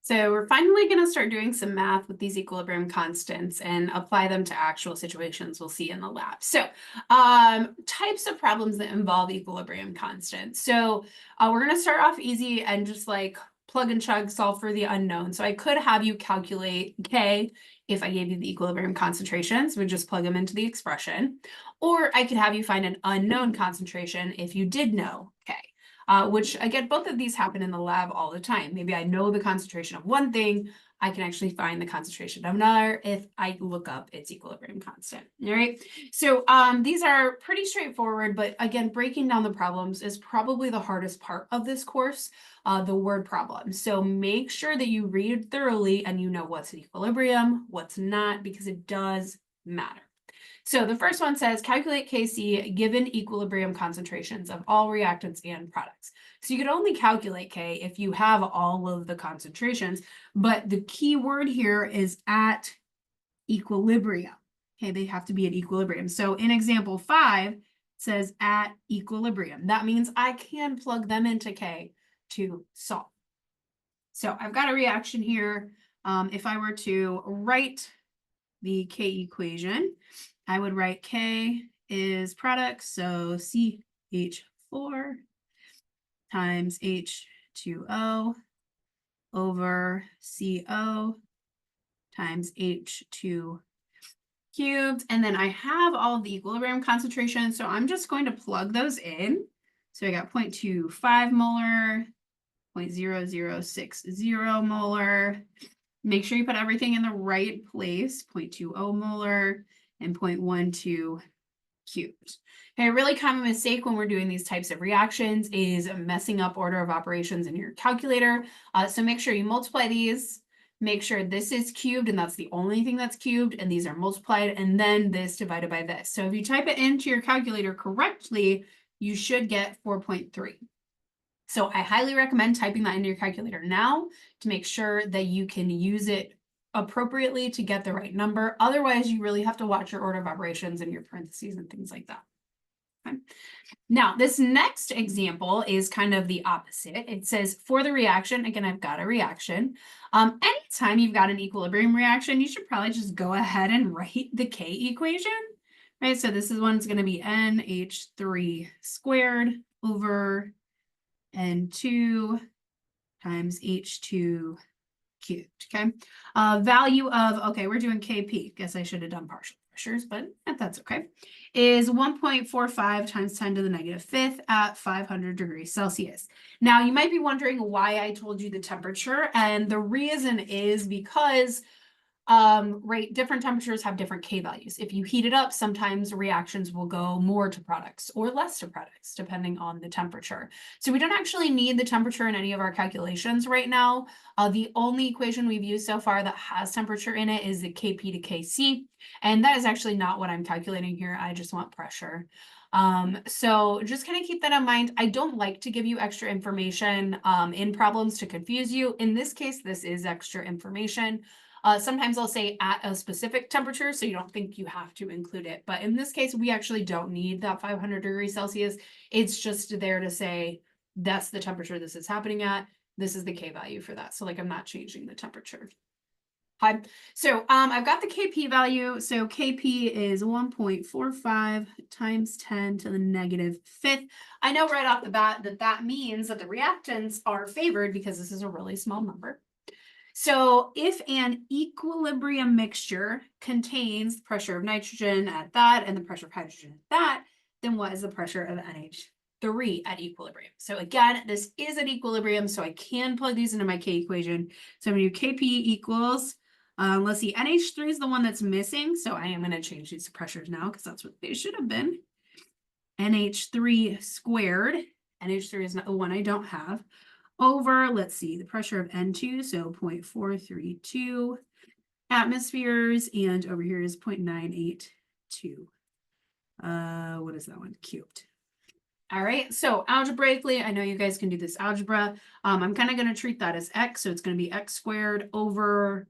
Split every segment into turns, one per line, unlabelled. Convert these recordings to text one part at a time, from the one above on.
So we're finally going to start doing some math with these equilibrium constants and apply them to actual situations we'll see in the lab. So types of problems that involve equilibrium constants. So we're going to start off easy and just like plug and chug, solve for the unknown. So I could have you calculate K if I gave you the equilibrium concentrations, we just plug them into the expression. Or I could have you find an unknown concentration if you did know K. Which again, both of these happen in the lab all the time. Maybe I know the concentration of one thing, I can actually find the concentration of another if I look up its equilibrium constant. All right. So these are pretty straightforward, but again, breaking down the problems is probably the hardest part of this course, the word problem. So make sure that you read thoroughly and you know what's an equilibrium, what's not, because it does matter. So the first one says calculate Kc given equilibrium concentrations of all reactants and products. So you could only calculate K if you have all of the concentrations, but the key word here is at equilibrium. Okay, they have to be at equilibrium. So in example 5, it says at equilibrium. That means I can plug them into K to solve. So I've got a reaction here. If I were to write the K equation, I would write K is product, so CH4 times H2O over CO times H2 cubed. And then I have all of the equilibrium concentrations, so I'm just going to plug those in. So I got 0.25 molar, 0.0060 molar. Make sure you put everything in the right place, 0.20 molar and 0.12 cubed. Okay, a really common mistake when we're doing these types of reactions is messing up order of operations in your calculator. So make sure you multiply these, make sure this is cubed and that's the only thing that's cubed and these are multiplied and then this divided by this. So if you type it into your calculator correctly, you should get 4.3. So I highly recommend typing that into your calculator now to make sure that you can use it appropriately to get the right number. Otherwise, you really have to watch your order of operations and your parentheses and things like that. Okay. Now, this next example is kind of the opposite. It says for the reaction, again, I've got a reaction. Anytime you've got an equilibrium reaction, you should probably just go ahead and write the K equation, right? So this is one's going to be NH3 squared over N2 times H2 cubed, okay? Value of, okay, we're doing Kp. Guess I should have done partial pressures, but that's okay. Is 1.45 times 10 to the negative fifth at 500 degrees Celsius. Now, you might be wondering why I told you the temperature, and the reason is because right, different temperatures have different K values. If you heat it up, sometimes reactions will go more to products or less to products, depending on the temperature. So we don't actually need the temperature in any of our calculations right now. The only equation we've used so far that has temperature in it is the Kp to Kc, and that is actually not what I'm calculating here. I just want pressure. So just kind of keep that in mind. I don't like to give you extra information in problems to confuse you. In this case, this is extra information. Sometimes I'll say at a specific temperature, so you don't think you have to include it. But in this case, we actually don't need that 500 degrees Celsius. It's just there to say that's the temperature this is happening at. This is the K value for that. So like I'm not changing the temperature. Hi. So I've got the Kp value. So Kp is 1.45 times 10 to the negative fifth. I know right off the bat that that means that the reactants are favored because this is a really small number. So if an equilibrium mixture contains the pressure of nitrogen at that and the pressure of hydrogen at that, then what is the pressure of NH3 at equilibrium? So again, this is at equilibrium, so I can plug these into my K equation. So I'm going to do Kp equals, let's see, NH3 is the one that's missing, so I am going to change these to pressures now because that's what they should have been. NH3 squared, NH3 is not the one I don't have, over, let's see, the pressure of N2, so 0.432 atmospheres, and over here is 0.982. What is that one? Cubed. All right, so algebraically, I know you guys can do this algebra. I'm kind of going to treat that as x, so it's going to be x squared over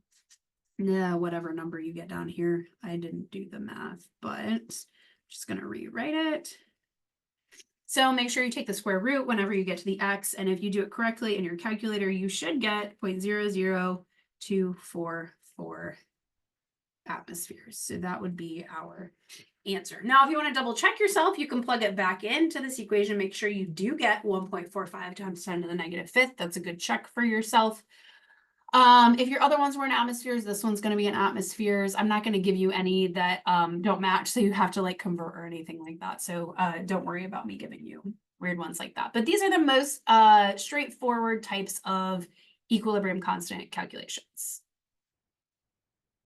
whatever number you get down here. I didn't do the math, but I'm just going to rewrite it. So make sure you take the square root whenever you get to the x, and if you do it correctly in your calculator, you should get 0.00244 atmospheres. So that would be our answer. Now, if you want to double check yourself, you can plug it back into this equation. Make sure you do get 1.45 times 10 to the negative fifth. That's a good check for yourself. If your other ones were in atmospheres, this one's going to be in atmospheres. I'm not going to give you any that don't match, so you have to like convert or anything like that. So don't worry about me giving you weird ones like that. But these are the most straightforward types of equilibrium constant calculations.